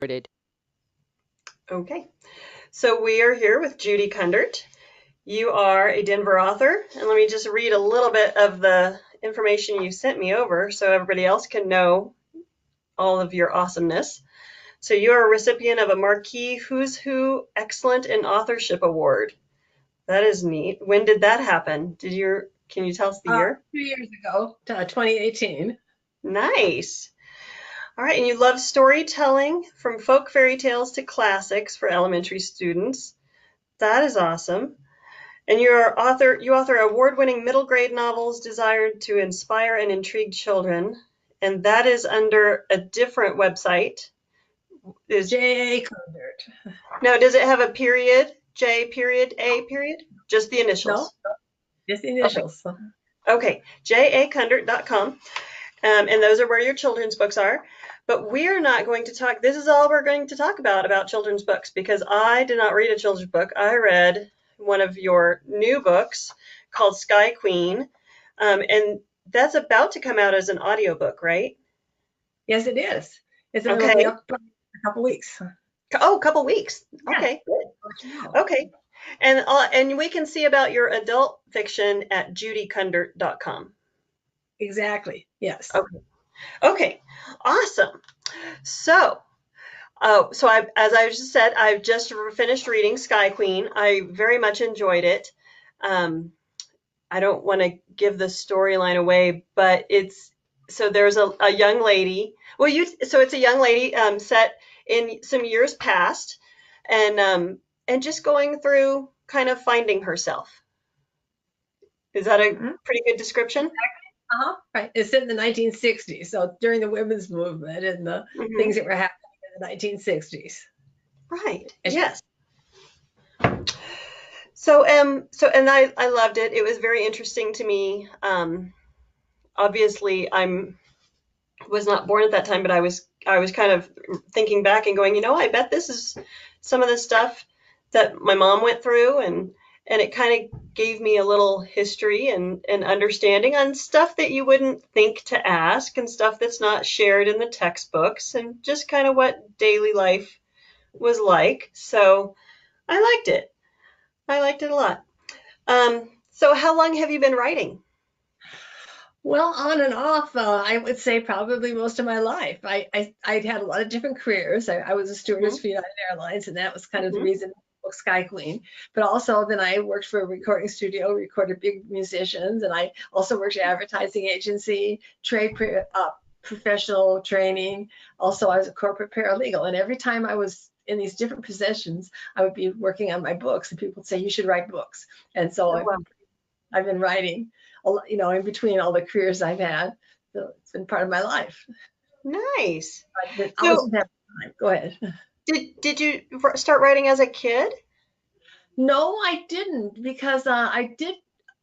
Okay, so we are here with Judy Kundert. You are a Denver author, and let me just read a little bit of the information you sent me over so everybody else can know all of your awesomeness. So you are a recipient of a Marquis Who's Who Excellent in Authorship Award. That is neat. When did that happen? Can you tell us the year? 2 years ago, 2018. Nice. All right, and you love storytelling from folk fairy tales to classics for elementary students. That is awesome. And you author award-winning middle grade novels desired to inspire and intrigue children. And that is under a different website. J.A. Kundert. Now, does it have a period? J period, A period? Just the initials? No, just the initials. Okay, jakundert.com. And those are where your children's books are. But we're not going to talk, this is all we're going to talk about children's books, because I did not read a children's book. I read one of your new books called Sky Queen. And that's about to come out as an audiobook, right? Yes, it is. It's going Okay. to be up in a couple weeks. Oh, a couple weeks. Yeah. Okay, good. Okay. And we can see about your adult fiction at judykundert.com. Exactly. Yes. Okay. Awesome. So, as I just said, I've just finished reading Sky Queen. I very much enjoyed it. I don't want to give the storyline away, but there's a young lady. So it's a young lady set in some years past, and just going through kind of finding herself. Is that a pretty good description? Right. It's in the 1960s, so during the women's movement and the things that were happening in the 1960s. Right. Yes. So I loved it. It was very interesting to me. Obviously, was not born at that time, but I was kind of thinking back and going, I bet this is some of the stuff that my mom went through, and it kind of gave me a little history and understanding on stuff that you wouldn't think to ask, and stuff that's not shared in the textbooks, and just kind of what daily life was like. So I liked it. I liked it a lot. So how long have you been writing? Well, on and off, I would say probably most of my life. I'd had a lot of different careers. I was a stewardess for United Airlines, and that was kind of the reason I booked Sky Queen. But also then I worked for a recording studio, recorded big musicians, and I also worked at an advertising agency, professional training. Also, I was a corporate paralegal, and every time I was in these different positions, I would be working on my books, and people would say, you should write books. And so I've been writing, in between all the careers I've had. So it's been part of my life. Nice. Go ahead. Did you start writing as a kid? No, I didn't, because I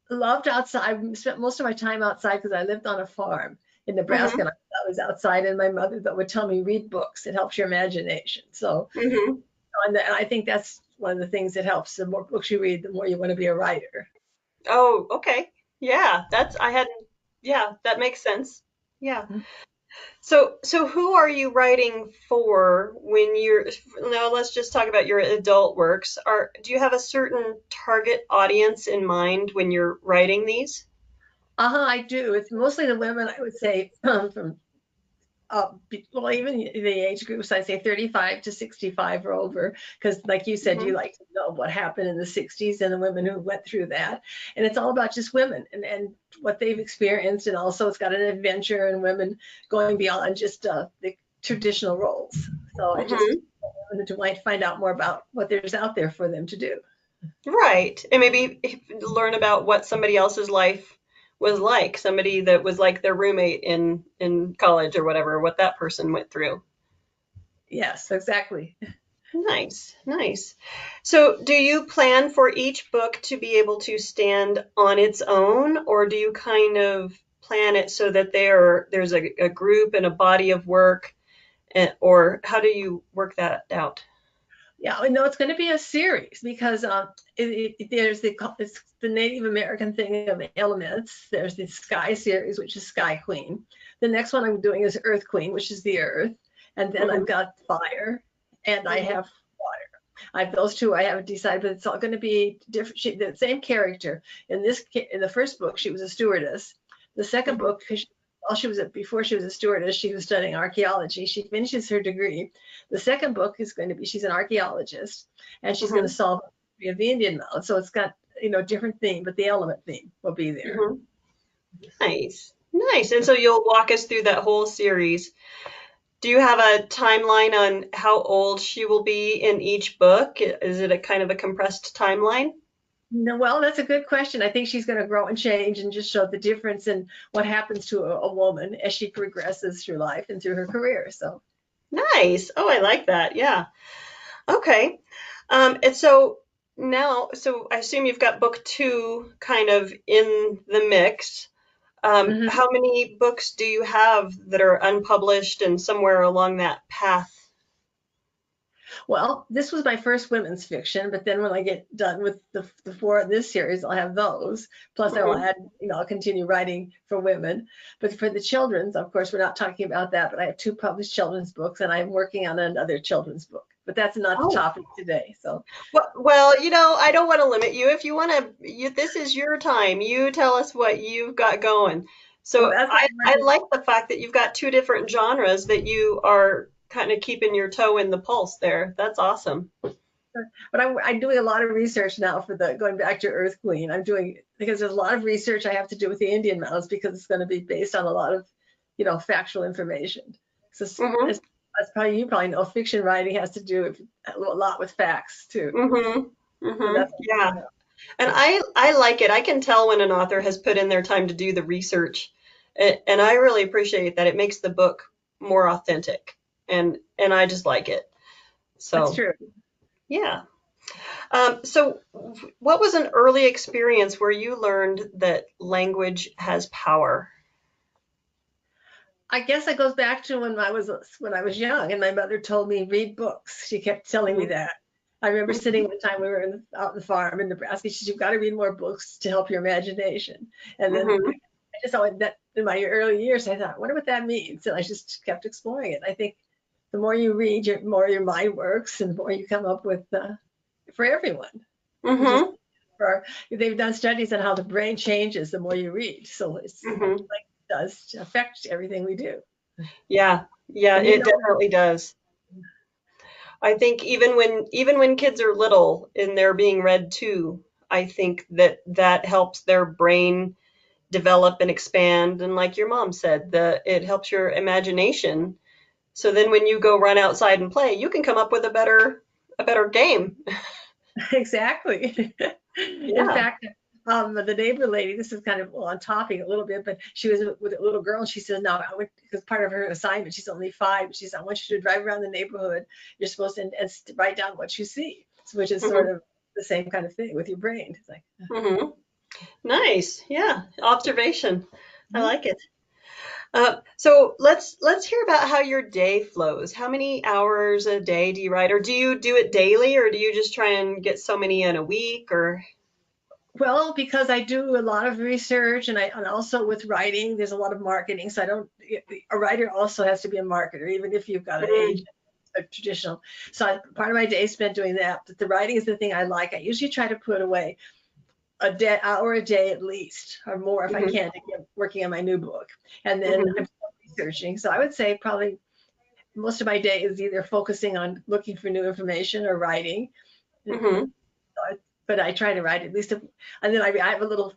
loved outside. I spent most of my time outside because I lived on a farm in Nebraska, and I was outside, and my mother would tell me, read books. It helps your imagination. So, and I think that's one of the things that helps. The more books you read, the more you want to be a writer. Oh, okay. Yeah, that makes sense. Yeah. So who are you writing for now let's just talk about your adult works. Do you have a certain target audience in mind when you're writing these? I do. It's mostly the women, I would say, from even the age groups, I say 35 to 65 or over, because like you said, you like to know what happened in the 60s and the women who went through that. And it's all about just women and what they've experienced. And also it's got an adventure and women going beyond just the traditional roles. So I just wanted to find out more about what there's out there for them to do. Right. And maybe learn about what somebody else's life was like, somebody that was like their roommate in college or whatever, what that person went through. Yes, exactly. Nice. So do you plan for each book to be able to stand on its own, or do you kind of plan it so that there's a group and a body of work, or how do you work that out? Yeah, I know it's going to be a series because there's it's the Native American thing of elements. There's the Sky series, which is Sky Queen. The next one I'm doing is Earth Queen, which is the Earth. And then I've got Fire, and I Mhm. have water. I have those two I haven't decided, but it's all going to be different. The same character. In the first book, she was a stewardess. The second Mhm. book, while before she was a stewardess, she was studying archaeology. She finishes her degree. The second book is going to be she's an archaeologist, and she's going to Mhm. solve the mystery of the Indian mouth. So it's got different theme, but the element theme will be there. Mhm. Nice. Nice. And so you'll walk us through that whole series. Do you have a timeline on how old she will be in each book? Is it a kind of a compressed timeline? No, well, that's a good question. I think she's going to grow and change and just show the difference in what happens to a woman as she progresses through life and through her career. So, Nice. Oh, I like that. Yeah. Okay. And so now, so I assume you've got book two kind of in the mix. mhm. How many books do you have that are unpublished and somewhere along that path? Well, this was my first women's fiction, but then when I get done with the four in this series, I'll have those. Plus, I will Hmm. add, I'll continue writing for women. But for the children's, of course, we're not talking about that, but I have two published children's books and I'm working on another children's book. But that's not the Oh, topic today. So, well, I don't want to limit you. If you want to, this is your time. You tell us what you've got going. well, So that's what I'm I working. like the fact that you've got two different genres that you are kind of keeping your toe in the pulse there. That's awesome. But I'm doing a lot of research now for the going back to Earth Queen. I'm doing because there's a lot of research I have to do with the Indian mounds because it's going to be based on a lot of, factual information. So Hmm. as probably you probably know, fiction writing has to do a lot with facts too. Hmm. So Hmm. that's Yeah. And I like it. I can tell when an author has put in their time to do the research. And I really appreciate that. It makes the book more authentic. And I just like it. that's So, true. yeah. So what was an early experience where you learned that language has power? I guess it goes back to when I was young and my mother told me read books. She kept telling me Mhm. that. I remember sitting Mhm. one time we were out in the farm in Nebraska. She said, "You've got to read more books to help your imagination." And then Mhm. I just thought that in my early years, I thought, I wonder what that means. And I just kept exploring it. I think the more you read, the more your mind works, and the more you come up with for everyone. You just Mhm. they've done studies on how the brain changes the more you read. So it's Mhm. like it does affect everything we do. Yeah. Yeah, And you it know, definitely does. I think even when kids are little and they're being read to, I think that helps their brain develop and expand. And like your mom said, it helps your imagination. So then when you go run outside and play, you can come up with a better game. exactly. In Yeah. fact, the neighbor lady, this is kind of on topic a little bit, but she was with a little girl and she said, "No, I went because part of her assignment, she's only 5. She said, I want you to drive around the neighborhood. You're supposed to and write down what you see," which is sort Hmm. of the same kind of thing with your brain. It's like, Hmm. Nice. Yeah. Observation. I mhm. like it. So let's hear about how your day flows. How many hours a day do you write, or do you do it daily, or do you just try and get so many in a week, or? Well, because I do a lot of research and also with writing, there's a lot of marketing. So I don't, a writer also has to be a marketer, even if you've got an Mm. agent, a traditional. So part of my day is spent doing that. But the writing is the thing I like. I usually try to put away hour a day at least, or more if I Mhm. can, to get working on my new book. And then I'm Mhm. still researching. So I would say probably most of my day is either focusing on looking for new information or writing. Mhm. But I try to write at least, and then I have a little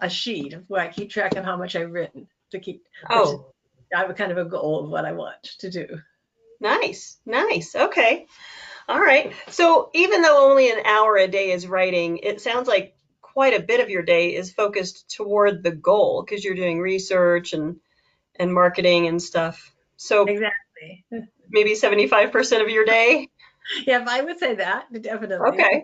a sheet where I keep track of how much I've written to keep, which is Oh, I have a kind of a goal of what I want to do. nice. Nice. Okay. All right. So even though only an hour a day is writing, it sounds like quite a bit of your day is focused toward the goal because you're doing research and marketing and stuff. So Exactly. maybe 75% of your day. Yeah, I would say that definitely. Okay.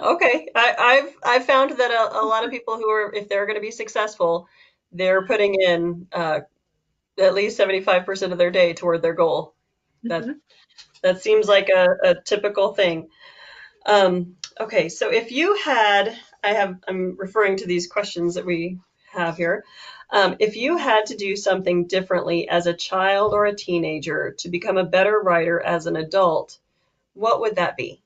Okay. I've found that a lot of people who are, if they're going to be successful, they're putting in at least 75% of their day toward their goal. That Mhm. that seems like a typical thing. Okay, so if you had, I'm referring to these questions that we have here. If you had to do something differently as a child or a teenager to become a better writer as an adult, what would that be?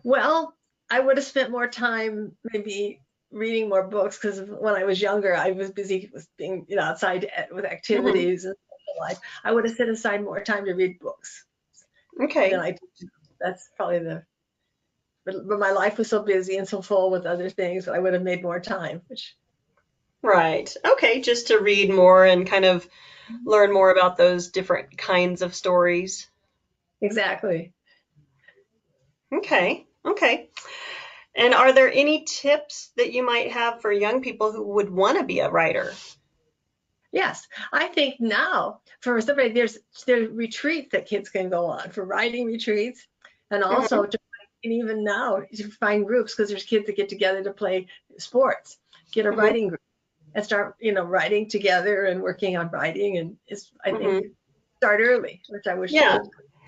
Well, I would have spent more time maybe reading more books because when I was younger, I was busy with being, outside with Hmm. activities and social life. I would have set aside more time to read books than Okay. I do. That's probably but my life was so busy and so full with other things that I would have made more time, which Right. Okay. Just to read more and kind of learn more about those different kinds of stories. exactly. Okay. Okay. And are there any tips that you might have for young people who would want to be a writer? Yes, I think now for somebody there's retreats that kids can go on for writing retreats, and Hmm. also and even now to find groups because there's kids that get together to play sports, get a Hmm. writing group and start writing together and working on writing, and it's I think Hmm. start early, which I wish Yeah.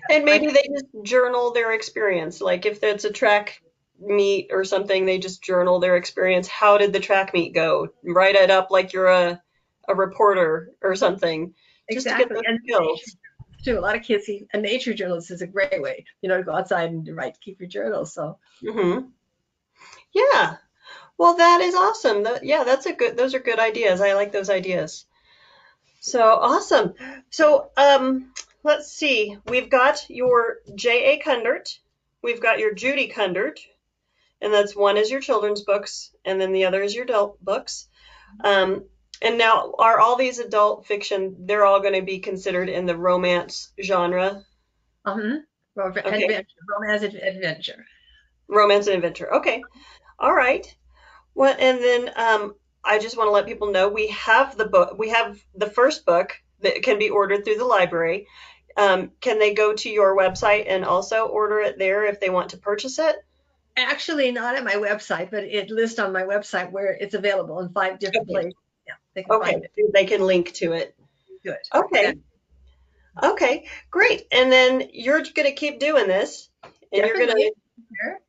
And I maybe they just journal their experience. Like if it's a track meet or something, they just journal their experience. How did the track meet go? Write it up like you're a reporter or something, just to get exactly. those And nature skills. too. A lot of kids see a nature journalist is a great way, to go outside and write, keep your journal. So Hmm. Yeah. Well, that is awesome. Yeah, those are good ideas. I like those ideas. So awesome. So let's see. We've got your J.A. Kundert. We've got your Judy Kundert, and that's one is your children's books, and then the other is your adult books. Um, and now, are all these adult fiction? They're all going to be considered in the romance genre. um, Okay, adventure, romance adventure. romance and adventure. Okay, all right. Well, and then I just want to let people know we have the book. We have the first book that can be ordered through the library. Can they go to your website and also order it there if they want to purchase it? Actually, not at my website, but it lists on my website where it's available in 5 different Okay. places. Yeah, they can Okay. find it. They can link to it. Good. Okay. Exactly. Okay. Great. And then you're going to keep doing this, and you're going Definitely. to. Sure.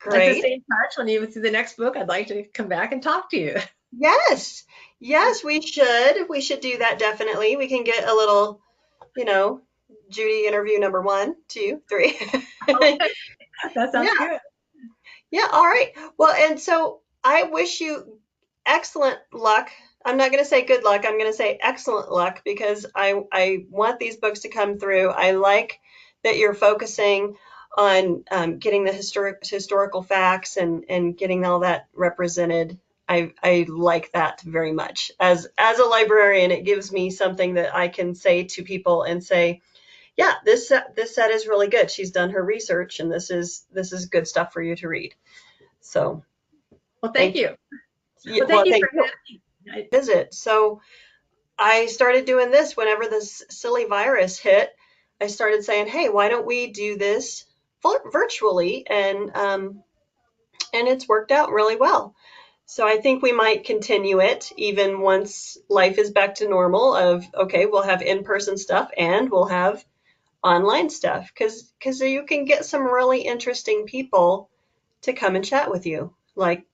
Like to Great. stay in touch when you see the next book, I'd like to come back and talk to you. Yes. Yes, we should. We should do that definitely. We can get a little, you know, Judy interview number one, two, three. Okay, that sounds Yeah. good. Yeah. All right. Well, and so I wish you excellent luck. I'm not going to say good luck. I'm going to say excellent luck because I want these books to come through. I like that you're focusing on getting the historical facts and getting all that represented. I like that very much. As a librarian, it gives me something that I can say to people and say, yeah, this set is really good. She's done her research, and this is good stuff for you to read. So Well, thank thank you. you. Yeah, Well, thank well, you for thank you. having me. Visit. So I started doing this whenever this silly virus hit. I started saying, "Hey, why don't we do this virtually?" And it's worked out really well. So I think we might continue it even once life is back to normal. Of okay, we'll have in-person stuff and we'll have online stuff because you can get some really interesting people to come and chat with you, like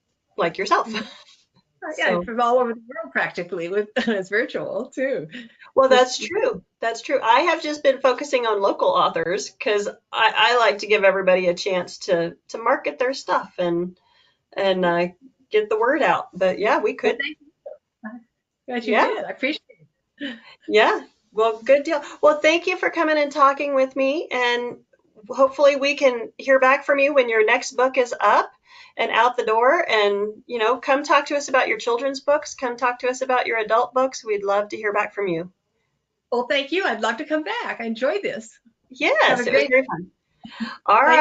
yourself. Yeah, So, from all over the world practically with it's virtual too. well, Just that's true. That's true. I have just been focusing on local authors because I like to give everybody a chance to market their stuff and get the word out. But yeah, we well, could. thank you. Glad you Yeah, did. I appreciate it. yeah. Well, good deal. Well, thank you for coming and talking with me, and hopefully we can hear back from you when your next book is up and out the door. And come talk to us about your children's books. Come talk to us about your adult books. We'd love to hear back from you. Well, thank you. I'd love to come back. I enjoyed this. Have Yes, a it was great very fun. All day. right.